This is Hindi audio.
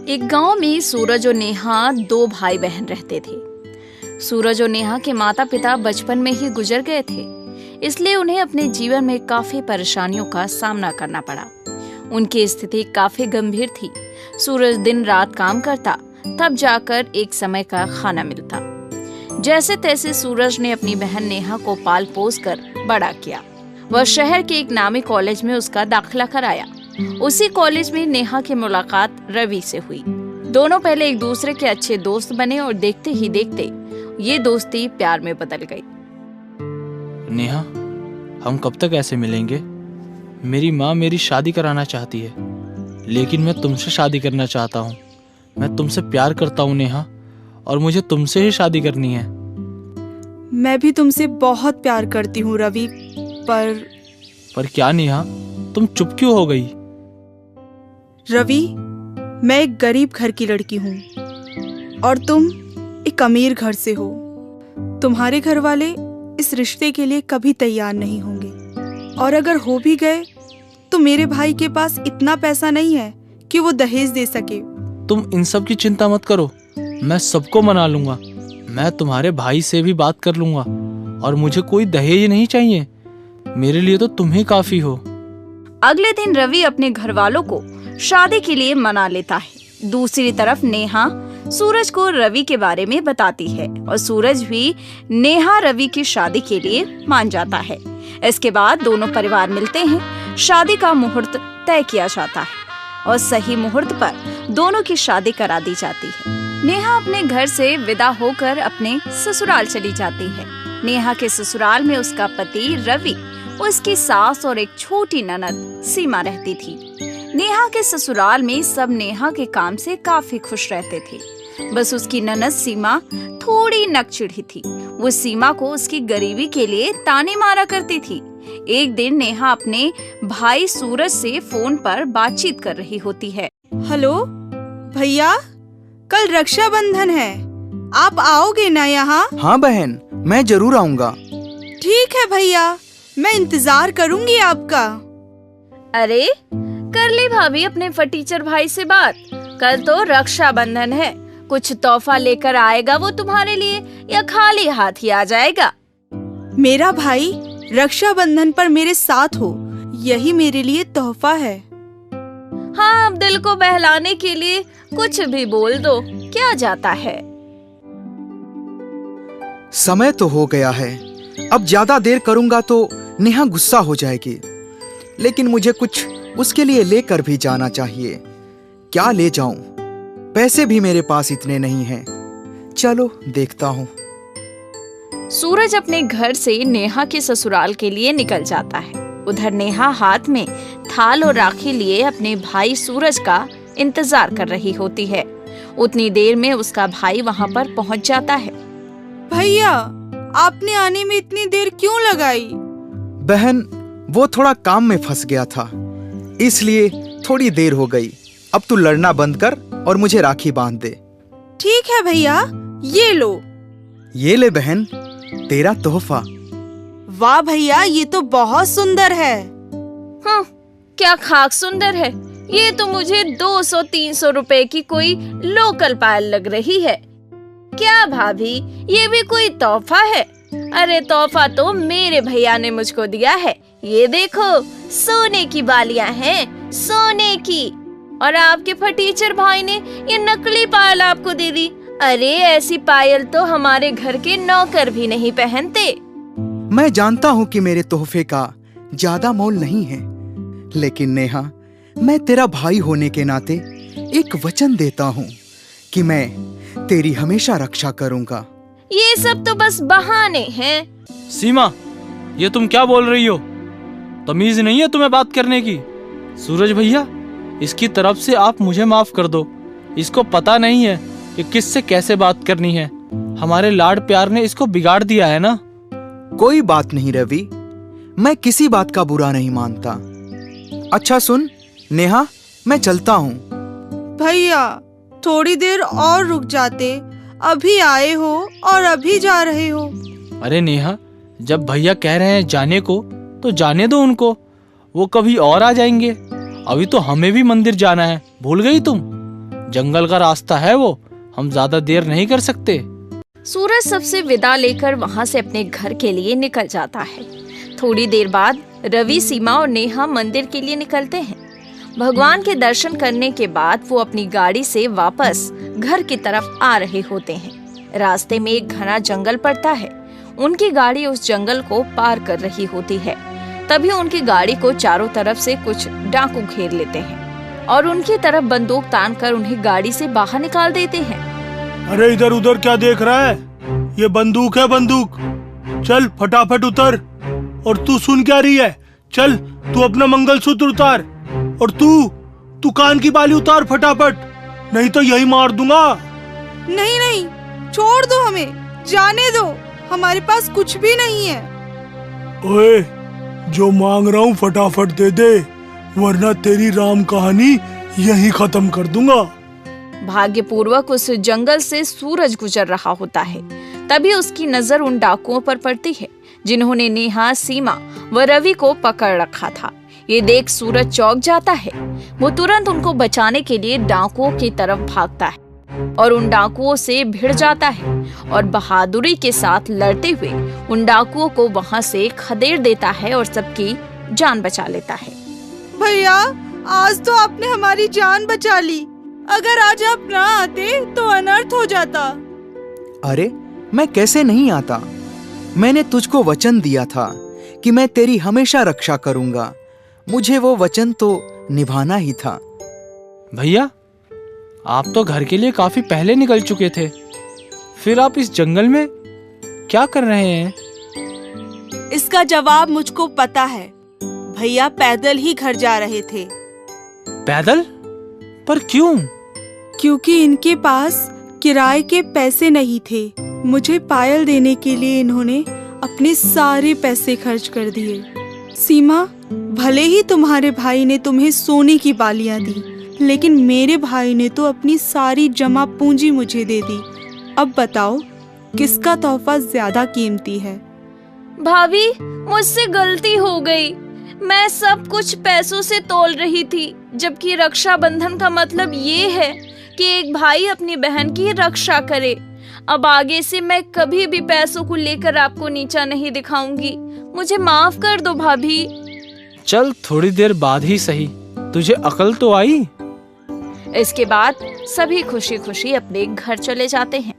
एक गांव में सूरज और नेहा दो भाई बहन रहते थे। सूरज और नेहा के माता पिता बचपन में ही गुजर गए थे, इसलिए उन्हें अपने जीवन में काफी परेशानियों का सामना करना पड़ा। उनकी स्थिति काफी गंभीर थी। सूरज दिन रात काम करता, तब जाकर एक समय का खाना मिलता। जैसे तैसे सूरज ने अपनी बहन नेहा को पाल पोस कर बड़ा किया। वह शहर के एक नामी कॉलेज में उसका दाखिला कराया। उसी कॉलेज में नेहा की मुलाकात रवि से हुई। दोनों पहले एक दूसरे के अच्छे दोस्त बने और देखते ही देखते ये दोस्ती प्यार में बदल गई। नेहा, हम कब तक ऐसे मिलेंगे? मेरी माँ मेरी शादी कराना चाहती है, लेकिन मैं तुमसे शादी करना चाहता हूँ। मैं तुमसे प्यार करता हूँ नेहा, और मुझे तुमसे ही शादी करनी है। मैं भी तुमसे बहुत प्यार करती हूँ रवि, पर क्या नेहा, तुम चुप क्यों हो गई? रवि, मैं एक गरीब घर की लड़की हूँ और तुम एक अमीर घर से हो। तुम्हारे घर वाले इस रिश्ते के लिए कभी तैयार नहीं होंगे, और अगर हो भी गए तो मेरे भाई के पास इतना पैसा नहीं है कि वो दहेज दे सके। तुम इन सब की चिंता मत करो, मैं सबको मना लूंगा। मैं तुम्हारे भाई से भी बात कर लूंगा, और मुझे कोई दहेज नहीं चाहिए। मेरे लिए तो तुम ही काफी हो। अगले दिन रवि अपने घर वालों को शादी के लिए मना लेता है। दूसरी तरफ नेहा सूरज को रवि के बारे में बताती है, और सूरज भी नेहा रवि की शादी के लिए मान जाता है। इसके बाद दोनों परिवार मिलते हैं। शादी का मुहूर्त तय किया जाता है और सही मुहूर्त पर दोनों की शादी करा दी जाती है। नेहा अपने घर से विदा होकर अपने ससुराल चली जाती है। नेहा के ससुराल में उसका पति रवि, उसकी सास और एक छोटी ननद सीमा रहती थी। नेहा के ससुराल में सब नेहा के काम से काफी खुश रहते थे। बस उसकी ननद सीमा थोड़ी नकचिढ़ी थी। वो सीमा को उसकी गरीबी के लिए ताने मारा करती थी। एक दिन नेहा अपने भाई सूरज से फोन पर बातचीत कर रही होती है। हेलो भैया, कल रक्षाबंधन है, आप आओगे ना यहाँ? हाँ बहन, मैं जरूर आऊँगा। ठीक है भैया, मैं इंतजार करूंगी आपका। अरे कर ली भाभी अपने फटीचर भाई से बात। कल तो रक्षाबंधन है, कुछ तोहफा लेकर आएगा वो तुम्हारे लिए, या खाली हाथ ही आ जाएगा? मेरा भाई रक्षाबंधन पर मेरे साथ हो, यही मेरे लिए तोहफा है। हाँ, अब दिल को बहलाने के लिए कुछ भी बोल दो, क्या जाता है। समय तो हो गया है, अब ज्यादा देर करूंगा तो नेहा गुस्सा हो जाएगी। लेकिन मुझे कुछ उसके लिए लेकर भी जाना चाहिए। क्या ले जाऊं? पैसे भी मेरे पास इतने नहीं हैं। चलो देखता हूं। सूरज अपने घर से नेहा के ससुराल के लिए निकल जाता है। उधर नेहा हाथ में थाल और राखी लिए अपने भाई सूरज का इंतजार कर रही होती है। उतनी देर में उसका भाई वहां पर पहुंच जाता है। भैया, आपने आने में इतनी देर क्यों लगाई? बहन, वो थोड़ा काम में फंस गया था, इसलिए थोड़ी देर हो गई। अब तू लड़ना बंद कर और मुझे राखी बांध दे। ठीक है भैया, ये लो। ये ले बहन, तेरा तोहफा। वाह भैया, ये तो बहुत सुंदर है। क्या खाक सुंदर है, ये तो मुझे 200-300 रुपए की कोई लोकल पायल लग रही है। क्या भाभी, ये भी कोई तोहफा है? अरे तोहफा तो मेरे भैया ने मुझको दिया है। ये देखो, सोने की बालियां हैं, सोने की। और आपके फटीचर भाई ने ये नकली पायल आपको दे दी। अरे ऐसी पायल तो हमारे घर के नौकर भी नहीं पहनते। मैं जानता हूँ कि मेरे तोहफे का ज्यादा मोल नहीं है, लेकिन नेहा, मैं तेरा भाई होने के नाते एक वचन देता हूँ कि मैं तेरी हमेशा रक्षा करूँगा। ये सब तो बस बहाने हैं। सीमा, ये तुम क्या बोल रही हो? तमीज नहीं है तुम्हें बात करने की? सूरज भैया, इसकी तरफ से आप मुझे माफ कर दो। इसको पता नहीं है कि किससे कैसे बात करनी है। हमारे लाड प्यार ने इसको बिगाड़ दिया है ना। कोई बात नहीं रवि, मैं किसी बात का बुरा नहीं मानता। अच्छा सुन नेहा, मैं चलता हूँ। भैया, थोड़ी देर और रुक जाते। अभी आए हो और अभी जा रहे हो। अरे नेहा, जब भैया कह रहे हैं जाने को तो जाने दो उनको, वो कभी और आ जाएंगे। अभी तो हमें भी मंदिर जाना है, भूल गई तुम? जंगल का रास्ता है वो, हम ज्यादा देर नहीं कर सकते। सूरज सबसे विदा लेकर वहाँ से अपने घर के लिए निकल जाता है। थोड़ी देर बाद रवि, सीमा और नेहा मंदिर के लिए निकलते हैं। भगवान के दर्शन करने के बाद वो अपनी गाड़ी से वापस घर की तरफ आ रहे होते हैं। रास्ते में एक घना जंगल पड़ता है। उनकी गाड़ी उस जंगल को पार कर रही होती है। तभी उनकी गाड़ी को चारों तरफ से कुछ डाकू घेर लेते हैं और उनकी तरफ बंदूक तानकर उन्हें गाड़ी से बाहर निकाल देते हैं। अरे इधर उधर क्या देख रहा है? ये बंदूक है, बंदूक। चल फटाफट उतर। और तू सुन क्या रही है? चल तू अपना मंगलसूत्र उतार। और तू कान की बाली उतार फटाफट, नहीं तो यही मार दूंगा। नहीं नहीं, छोड़ दो, हमें जाने दो, हमारे पास कुछ भी नहीं है। ओए, जो मांग रहा हूँ फटाफट दे दे, वरना तेरी राम कहानी यहीं खत्म कर दूंगा। भाग्यपूर्वक उस जंगल से सूरज गुजर रहा होता है। तभी उसकी नजर उन डाकुओं पर पड़ती है जिन्होंने नेहा, सीमा व रवि को पकड़ रखा था। ये देख सूरज चौंक जाता है। वो तुरंत उनको बचाने के लिए डाकुओं की तरफ भागता है और उन डाकुओं से भिड़ जाता है और बहादुरी के साथ लड़ते हुए उन डाकुओं को वहां से खदेड़ देता है और सबकी जान बचा लेता है। भैया, आज तो आपने हमारी जान बचा ली। अगर आज आप ना आते तो अनर्थ हो जाता। अरे मैं कैसे नहीं आता? मैंने तुझको वचन दिया था कि मैं तेरी हमेशा रक्षा करूंगा। मुझे वो वचन तो निभाना ही था। भैया, आप तो घर के लिए काफी पहले निकल चुके थे, फिर आप इस जंगल में क्या कर रहे हैं? इसका जवाब मुझको पता है। भैया पैदल ही घर जा रहे थे। पैदल? पर क्यों? क्योंकि इनके पास किराए के पैसे नहीं थे। मुझे पायल देने के लिए इन्होंने अपने सारे पैसे खर्च कर दिए। सीमा, भले ही तुम्हारे भाई ने तुम्हें सोने की बालियां दी, लेकिन मेरे भाई ने तो अपनी सारी जमा पूंजी मुझे दे दी। अब बताओ, किसका तोहफा ज्यादा कीमती है? भाभी, मुझसे गलती हो गई। मैं सब कुछ पैसों से तोल रही थी, जबकि रक्षाबंधन का मतलब ये है कि एक भाई अपनी बहन की रक्षा करे। अब आगे से मैं कभी भी पैसों को लेकर आपको नीचा नहीं दिखाऊंगी। मुझे माफ कर दो भाभी। चल, थोड़ी देर बाद ही सही, तुझे अकल तो आई। इसके बाद सभी खुशी खुशी अपने घर चले जाते हैं।